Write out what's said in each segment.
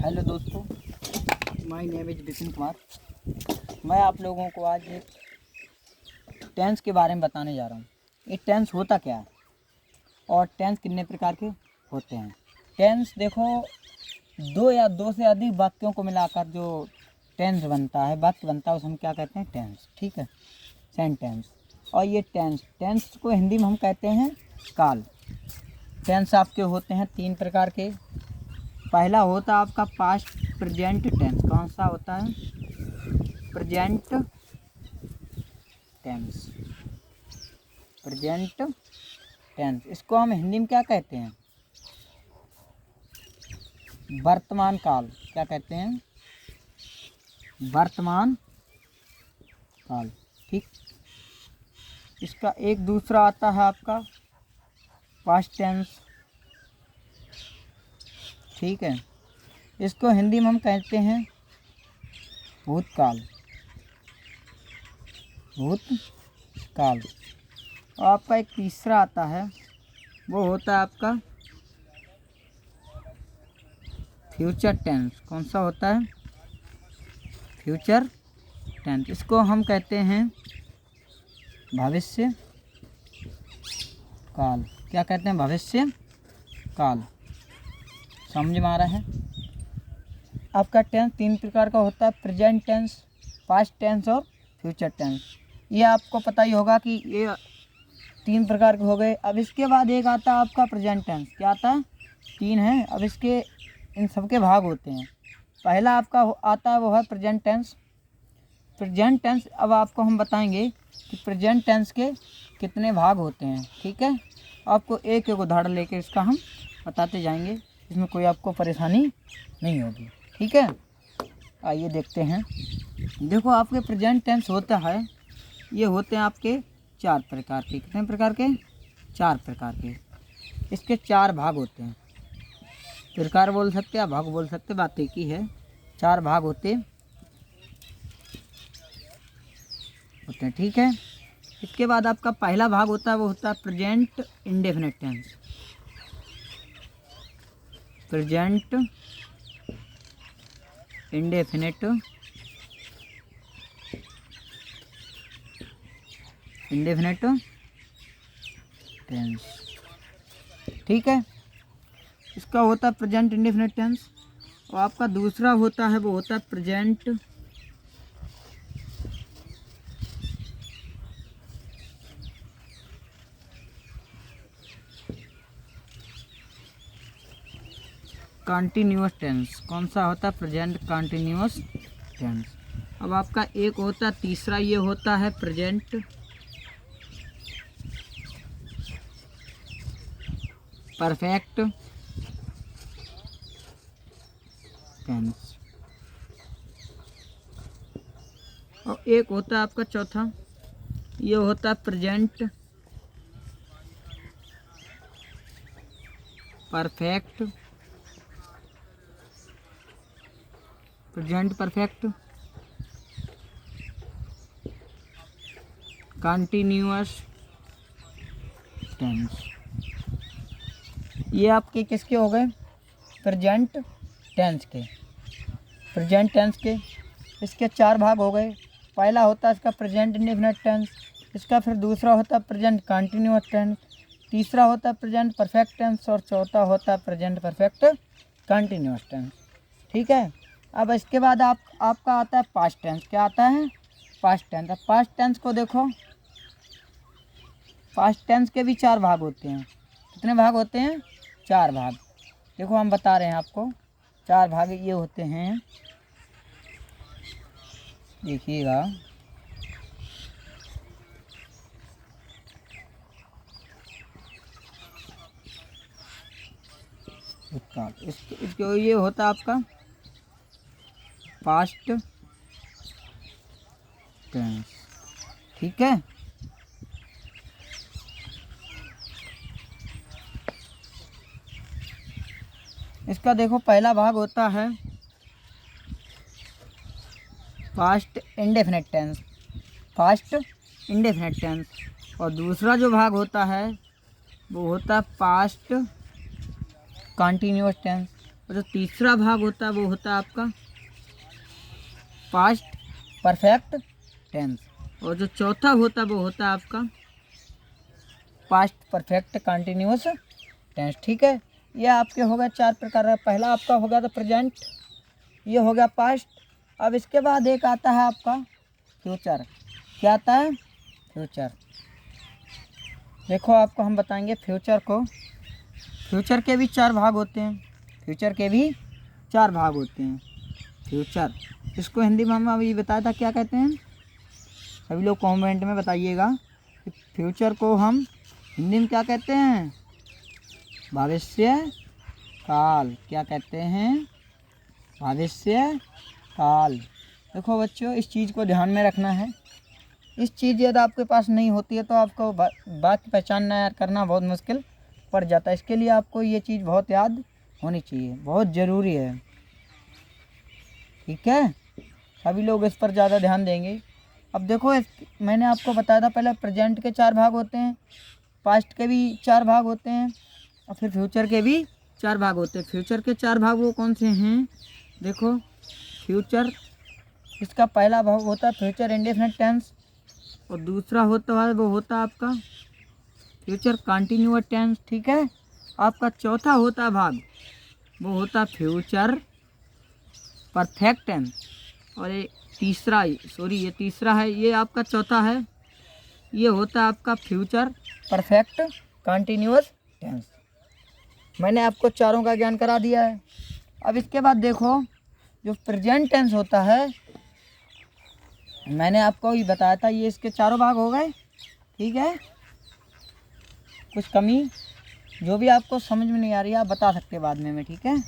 Hello दोस्तों, my name is Vipin Kumar. मैं आप लोगों को आज एक टेंस के बारे में बताने जा रहा हूँ। ये टेंस होता क्या है और टेंस कितने प्रकार के होते हैं। टेंस देखो, दो या दो से अधिक वाक्यों को मिलाकर जो टेंस बनता है, वाक्य बनता है, उसे हम क्या कहते हैं? टेंस। ठीक है, सेंटेंस। और ये टेंस को हिंदी में हम कहते हैं काल। टेंस आपके होते हैं तीन प्रकार के। पहला होता है आपका पास्ट प्रेजेंट टेंस। कौन सा होता है? Present tense. प्रेजेंट टेंस, इसको हम हिंदी में क्या कहते हैं? वर्तमान काल। क्या कहते हैं? वर्तमान काल। ठीक। इसका एक दूसरा आता है आपका पास्ट टेंस। ठीक है, इसको हिंदी में हम कहते हैं भूतकाल। भूतकाल। और आपका एक तीसरा आता है, वो होता है आपका फ्यूचर टेंस। कौन सा होता है? Future tense. इसको हम कहते हैं भविष्य काल। क्या कहते हैं? भविष्य काल। समझ में आ रहा है? आपका टेंस तीन प्रकार का होता है, प्रेजेंट टेंस, पास्ट टेंस और फ्यूचर टेंस। ये आपको पता ही होगा कि ये तीन प्रकार के हो गए। अब इसके बाद एक आता है आपका प्रेजेंट टेंस। क्या आता है? तीन है। अब इसके इन सब के भाग होते हैं। पहला आपका आता है वो है प्रेजेंट टेंस। प्रेजेंट टेंस अब आपको हम बताएंगे कि प्रेजेंट टेंस के कितने भाग होते हैं। ठीक है, आपको एक एक उदाहरण लेके इसका हम बताते जाएंगे, इसमें कोई आपको परेशानी नहीं होगी। ठीक है, आइए देखते हैं। देखो, आपके प्रेजेंट टेंस होता है, ये होते हैं आपके चार प्रकार के। कितने प्रकार के? चार प्रकार के। इसके चार भाग होते हैं। प्रकार बोल सकते हैं, भाग बोल सकते, बात एक ही है। चार भाग होते हैं। ठीक है, इसके बाद आपका पहला भाग होता है, वो होता है present indefinite tense. Present indefinite tense. ठीक है, इसका होता है प्रेजेंट इंडेफिनिट टेंस। और आपका दूसरा होता है, वो होता है प्रेजेंट कंटिन्यूअस टेंस। कौन सा होता है? Present continuous tense. अब आपका एक होता है तीसरा, ये होता है प्रेजेंट परफेक्ट टेंस। और एक होता है आपका चौथा, ये होता है प्रेजेंट परफेक्ट कंटिन्यूअस टेंस। ये आपके किसके हो गए? प्रेजेंट टेंस के। प्रेजेंट टेंस के इसके चार भाग हो गए। पहला होता है इसका प्रेजेंट इंडेफिनिट टेंस। इसका फिर दूसरा होता है प्रेजेंट कंटिन्यूअस टेंस। तीसरा होता है प्रेजेंट परफेक्ट टेंस और चौथा होता है प्रेजेंट परफेक्ट कंटिन्यूअस टेंस। ठीक है, अब इसके बाद आपका आता है पास्ट टेंस। क्या आता है? Past tense. अब पास्ट टेंस को देखो, पास्ट टेंस के भी चार भाग होते हैं। कितने भाग होते हैं? चार भाग। देखो, हम बता रहे हैं आपको, चार भाग ये होते हैं। देखिएगा, इसको ये होता है आपका पास्ट टेंस। ठीक है, इसका देखो पहला भाग होता है past indefinite tense. Past indefinite tense. और दूसरा जो भाग होता है वो होता है पास्ट कंटिन्यूअस टेंस। और जो तीसरा भाग होता है वो होता है आपका पास्ट परफेक्ट टेंस, और जो चौथा होता है वो होता है आपका पास्ट परफेक्ट कंटिन्यूअस टेंस। ठीक है, ये आपके हो गए 4 प्रकार है। पहला आपका हो गया था प्रेजेंट, ये हो गया पास्ट। अब इसके बाद एक आता है आपका फ्यूचर। क्या आता है? फ्यूचर। देखो आपको हम बताएंगे फ्यूचर को। फ्यूचर के भी 4 भाग होते हैं। फ्यूचर के भी 4 भाग होते हैं। फ्यूचर, इसको हिंदी में हम अभी बताया था क्या कहते हैं, सभी लोग कमेंट में बताइएगा कि फ्यूचर को हम हिंदी में क्या कहते हैं? भविष्य काल। क्या कहते हैं? भविष्य काल। देखो बच्चों, इस चीज़ को ध्यान में रखना है। इस चीज़ यदि आपके पास नहीं होती है तो आपको बात की पहचानना याद करना बहुत मुश्किल पड़ जाता है। इसके लिए आपको ये चीज़ बहुत याद होनी चाहिए, बहुत ज़रूरी है। ठीक है, सभी लोग इस पर ज़्यादा ध्यान देंगे। अब देखो, मैंने आपको बताया था पहले प्रेजेंट के 4 भाग होते हैं, पास्ट के भी 4 भाग होते हैं, और फिर फ्यूचर के भी 4 भाग होते हैं। फ्यूचर के 4 भाग वो कौन से हैं? देखो, फ्यूचर, इसका पहला भाग होता है फ्यूचर इंडेफिनिट टेंस, और दूसरा होता है वो होता है आपका फ्यूचर कंटिन्यूअस टेंस। ठीक है, आपका चौथा होता है भाग वो होता है फ्यूचर परफेक्ट टेंस, और ये तीसरा, ये तीसरा है, ये आपका चौथा है, ये होता है आपका फ्यूचर परफेक्ट कंटिन्यूअस टेंस। मैंने आपको चारों का ज्ञान करा दिया है। अब इसके बाद देखो, जो प्रेजेंट टेंस होता है, मैंने आपको ये बताया था, ये इसके 4 भाग हो गए। ठीक है, कुछ कमी जो भी आपको समझ में नहीं आ रही है आप बता सकते हैं बाद में। ठीक है,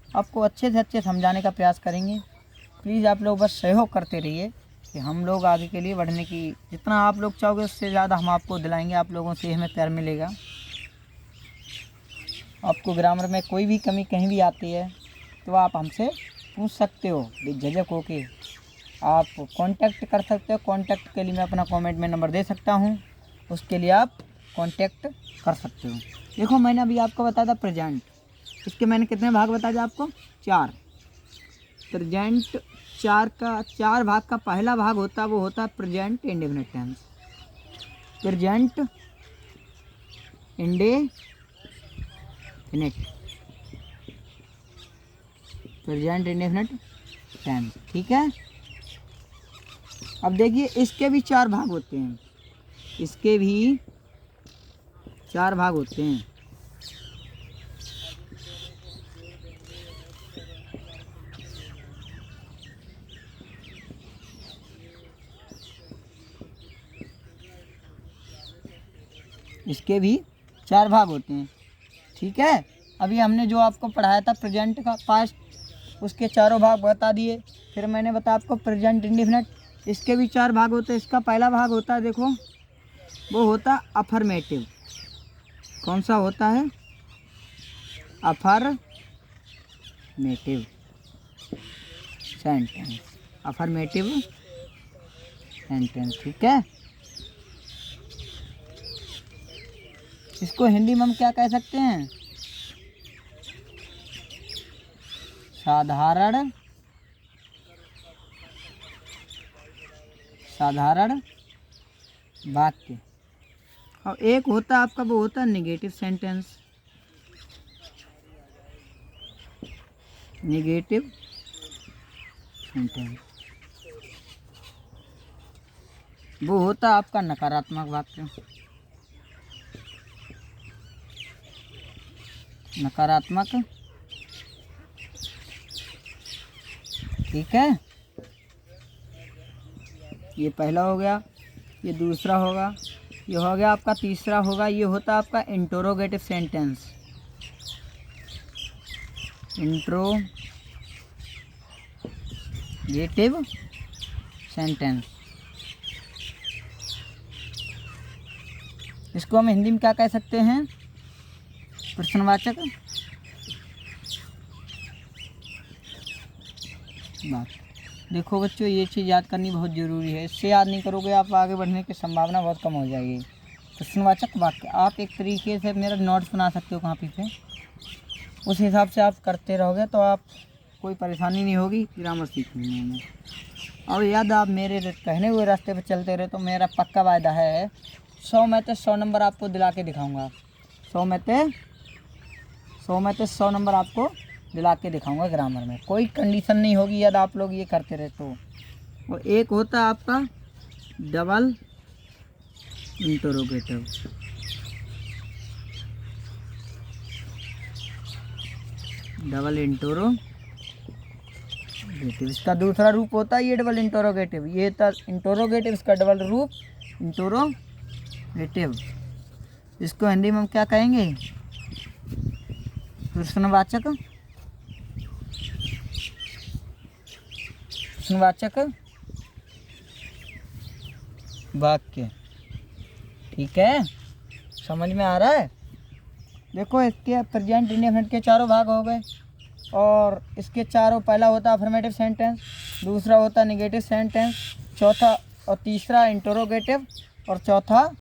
आपको अच्छे से अच्छे समझाने का प्रयास करेंगे। प्लीज़ आप लोग बस सहयोग करते रहिए कि हम लोग आगे के लिए बढ़ने की, जितना आप लोग चाहोगे उससे ज़्यादा हम आपको दिलाएंगे। आप लोगों से हमें प्यार मिलेगा। आपको ग्रामर में कोई भी कमी कहीं भी आती है तो आप हमसे पूछ सकते हो, बेझिझक होके आप कांटेक्ट कर सकते हो। कांटेक्ट के लिए मैं अपना कमेंट में नंबर दे सकता हूँ, उसके लिए आप कांटेक्ट कर सकते हो। देखो, मैंने अभी आपको बताया था प्रेजेंट, इसके मैंने कितने भाग बताए थे आपको? 4। प्रेजेंट 4 भाग का पहला भाग होता है वो होता है present indefinite tense. Present indefinite, present indefinite tense. ठीक है, अब देखिए, इसके भी 4 भाग होते हैं। इसके भी 4 भाग होते हैं। इसके भी 4 भाग होते हैं। ठीक है, अभी हमने जो आपको पढ़ाया था प्रेजेंट का पास्ट, उसके 4 भाग बता दिए। फिर मैंने बताया आपको प्रेजेंट इंडेफिनिट, इसके भी 4 भाग होते हैं। इसका पहला भाग होता है, देखो, वो होता है अफर्मेटिव। कौन सा होता है? Affirmative sentence. Affirmative sentence. ठीक है, इसको हिंदी में हम क्या कह सकते हैं? साधारण वाक्य। और एक होता है आपका, वो होता है नेगेटिव सेंटेंस। नेगेटिव सेंटेंस वो होता है आपका नकारात्मक वाक्य। नकारात्मक। ठीक है, ये पहला हो गया, ये दूसरा होगा, ये हो गया आपका तीसरा होगा, ये होता है आपका इंटरोगेटिव सेंटेंस। इंट्रोगेटिव सेंटेंस, इसको हम हिंदी में क्या कह सकते हैं? प्रश्नवाचक बात। देखो बच्चों, ये चीज़ याद करनी बहुत ज़रूरी है। इससे याद नहीं करोगे आप आगे बढ़ने की संभावना बहुत कम हो जाएगी। प्रश्नवाचक वाक्य आप एक तरीके से मेरा नोट्स बना सकते हो कॉपी पे। उस हिसाब से आप करते रहोगे तो आप कोई परेशानी नहीं होगी ग्रामर सीखने में। अब याद आप मेरे कहने हुए रास्ते पर चलते रहे तो मेरा पक्का वायदा है 100 में से 100 नंबर आपको दिला के दिखाऊंगा। 100 में से 100 नंबर आपको दिला के दिखाऊंगा ग्रामर में। कोई कंडीशन नहीं होगी यदि आप लोग ये करते रहे तो। और एक होता है आपका डबल इंटरोगेटिव। डबल इंटरोगेटिव इसका दूसरा रूप होता है ये डबल इंटरोगेटिव। ये था इंटरोगेटिव, इसका डबल रूप इंटरोगेटिव। इसको हिंदी में हम क्या कहेंगे? प्रश्नवाचक वाक्य। ठीक है, समझ में आ रहा है? देखो इसके प्रेजेंट इंडेफिनिट के चारों भाग हो गए और इसके चारों, पहला होता अफर्मेटिव सेंटेंस, दूसरा होता नेगेटिव सेंटेंस, चौथा और तीसरा इंटरोगेटिव और चौथा